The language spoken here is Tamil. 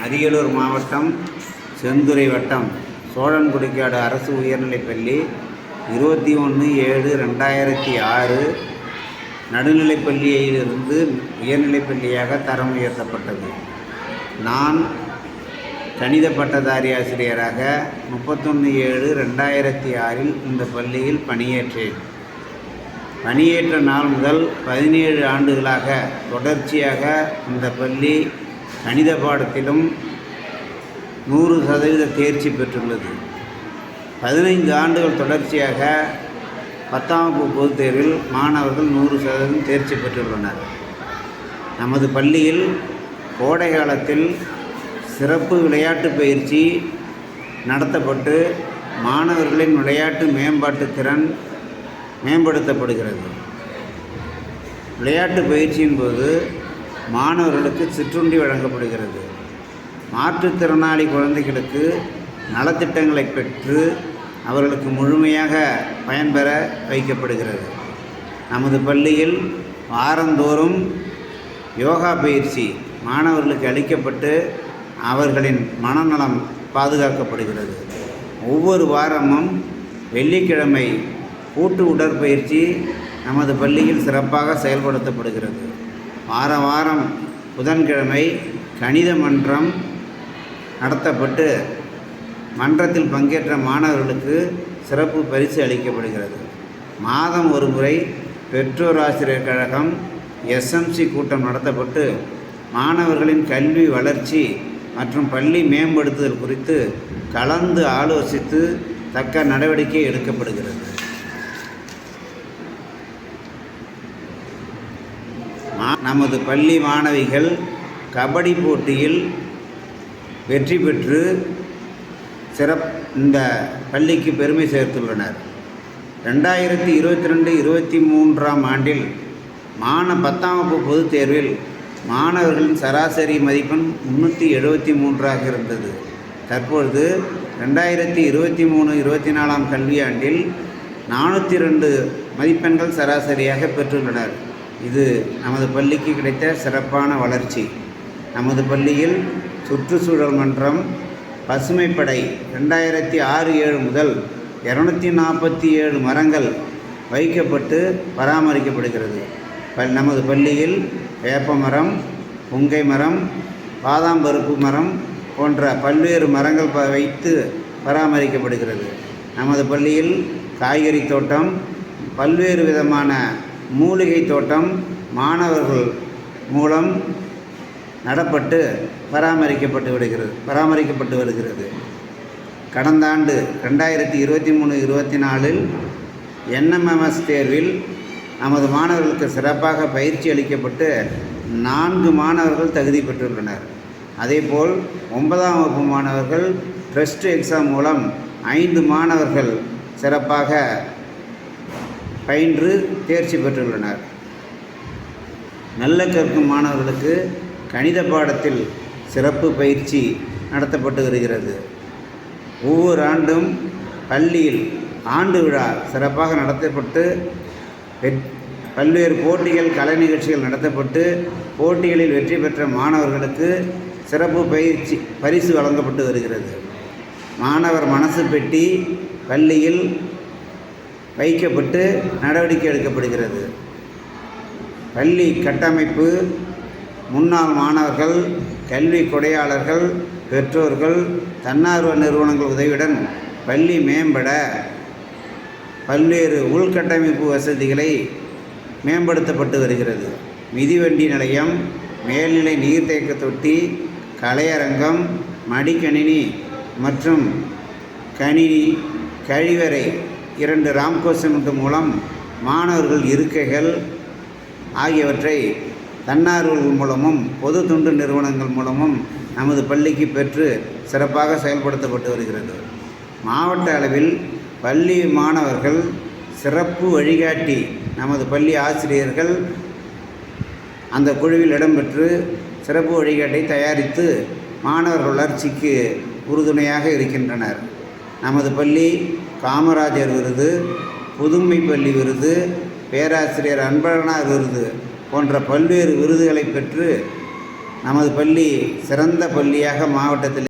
அரியலூர் மாவட்டம் செந்துறை வட்டம் சோழன்குடிக்காடு அரசு உயர்நிலைப்பள்ளி 21/7/2006 நடுநிலைப்பள்ளியிலிருந்து உயர்நிலைப்பள்ளியாக தரம் உயர்த்தப்பட்டது. நான் கணித பட்டதாரி ஆசிரியராக 31/7/2006 இந்த பள்ளியில் பணியேற்றேன். பணியேற்ற நாள் முதல் 17 ஆண்டுகளாக தொடர்ச்சியாக இந்த பள்ளி கணித பாடத்திலும் 100% தேர்ச்சி பெற்றுள்ளது. 15 ஆண்டுகள் தொடர்ச்சியாக 10ஆம் வகுப்பு பொதுத் தேர்வில் மாணவர்கள் 100% தேர்ச்சி பெற்றுள்ளனர். நமது பள்ளியில் கோடை காலத்தில் சிறப்பு விளையாட்டு பயிற்சி நடத்தப்பட்டு மாணவர்களின் விளையாட்டு மேம்பாட்டு திறன் மேம்படுத்தப்படுகிறது. விளையாட்டு பயிற்சியின் போது மாணவர்களுக்கு சிற்றுண்டி வழங்கப்படுகிறது. மாற்றுத்திறனாளி குழந்தைகளுக்கு நலத்திட்டங்களை பெற்று அவர்களுக்கு முழுமையாக பயன்பெற வைக்கப்படுகிறது. நமது பள்ளியில் வாரந்தோறும் யோகா பயிற்சி மாணவர்களுக்கு அளிக்கப்பட்டு அவர்களின் மனநலம் பாதுகாக்கப்படுகிறது. ஒவ்வொரு வாரமும் வெள்ளிக்கிழமை கூட்டு உடற்பயிற்சி நமது பள்ளியில் சிறப்பாக செயல்படுத்தப்படுகிறது. வாரம் புதன்கிழமை கணித மன்றம் நடத்தப்பட்டு மன்றத்தில் பங்கேற்ற மாணவர்களுக்கு சிறப்பு பரிசு அளிக்கப்படுகிறது. மாதம் ஒரு முறை பெற்றோர் ஆசிரியர் கழகம் SMC கூட்டம் நடத்தப்பட்டு மாணவர்களின் கல்வி வளர்ச்சி மற்றும் பள்ளி மேம்படுத்துதல் குறித்து கலந்து ஆலோசித்து தக்க நடவடிக்கை எடுக்கப்படுகிறது. நமது பள்ளி மாணவிகள் கபடி போட்டியில் வெற்றி பெற்று இந்த பள்ளிக்கு பெருமை சேர்த்துள்ளனர். 2022-23ஆம் ஆண்டில் 10ஆம் வகுப்பு பொதுத் தேர்வில் மாணவர்களின் சராசரி மதிப்பெண் 373ஆக இருந்தது. தற்பொழுது 2023-24ஆம் கல்வியாண்டில் 402 மதிப்பெண்கள் சராசரியாக பெற்றுள்ளனர். இது நமது பள்ளிக்கு கிடைத்த சிறப்பான வளர்ச்சி. நமது பள்ளியில் சுற்றுச்சூழல் மன்றம் பசுமைப்படை 2006-7 முதல் 247 மரங்கள் வைக்கப்பட்டு பராமரிக்கப்படுகிறது. நமது பள்ளியில் வேப்பமரம், புங்கை மரம், பாதாம் பருப்பு மரம் போன்ற பல்வேறு மரங்கள் வைத்து பராமரிக்கப்படுகிறது. நமது பள்ளியில் காய்கறி தோட்டம், பல்வேறு விதமான மூலிகை தோட்டம் மாணவர்கள் மூலம் நடப்பட்டு பராமரிக்கப்பட்டு வருகிறது. கடந்த ஆண்டு 2023-24 NMMS தேர்வில் நமது மாணவர்களுக்கு சிறப்பாக பயிற்சி அளிக்கப்பட்டு 4 மாணவர்கள் தகுதி பெற்றுள்ளனர். அதேபோல் 9ஆம் வகுப்பு மாணவர்கள் டெஸ்ட் எக்ஸாம் மூலம் 5 மாணவர்கள் சிறப்பாக பயின்று தேர்ச்சி பெற்றுள்ளனர். நல்ல கற்கும் மாணவர்களுக்கு கணித பாடத்தில் சிறப்பு பயிற்சி நடத்தப்பட்டு வருகிறது. ஒவ்வொரு ஆண்டும் பள்ளியில் ஆண்டு விழா சிறப்பாக நடத்தப்பட்டு பல்வேறு போட்டிகள், கலை நிகழ்ச்சிகள் நடத்தப்பட்டு போட்டிகளில் வெற்றி பெற்ற மாணவர்களுக்கு சிறப்பு பரிசு வழங்கப்பட்டு வருகிறது. மாணவர் மனசு பெட்டி பள்ளியில் வைக்கப்பட்டு நடவடிக்கை எடுக்கப்படுகிறது. பள்ளி கட்டமைப்பு, முன்னாள் மாணவர்கள், கல்வி கொடையாளர்கள், பெற்றோர்கள், தன்னார்வ நிறுவனங்கள் உதவியுடன் பள்ளி மேம்பட பல்வேறு உள்கட்டமைப்பு வசதிகளை மேம்படுத்தப்பட்டு வருகிறது. மிதிவண்டி நிலையம், மேல்நிலை நீர்த்தேக்க தொட்டி, கலையரங்கம், மடிக்கணினி மற்றும் கழிவறை 2 ராம்கோ சிமெண்ட் மூலம் மாணவர்கள் இருக்கைகள் ஆகியவற்றை தன்னார்வர்கள் மூலமும் பொது தொண்டு நிறுவனங்கள் மூலமும் நமது பள்ளிக்கு பெற்று சிறப்பாக செயல்படுத்தப்பட்டு வருகிறது. மாவட்ட அளவில் பள்ளி மாணவர்கள் சிறப்பு வழிகாட்டி நமது பள்ளி ஆசிரியர்கள் அந்த குழுவில் இடம்பெற்று சிறப்பு வழிகாட்டை தயாரித்து மாணவர் வளர்ச்சிக்கு உறுதுணையாக இருக்கின்றனர். நமது பள்ளி காமராஜர் விருது, புதுமை பள்ளி விருது, பேராசிரியர் அன்பழகனார் விருது போன்ற பல்வேறு விருதுகளை பெற்று நமது பள்ளி சிறந்த பள்ளியாக மாவட்டத்தில்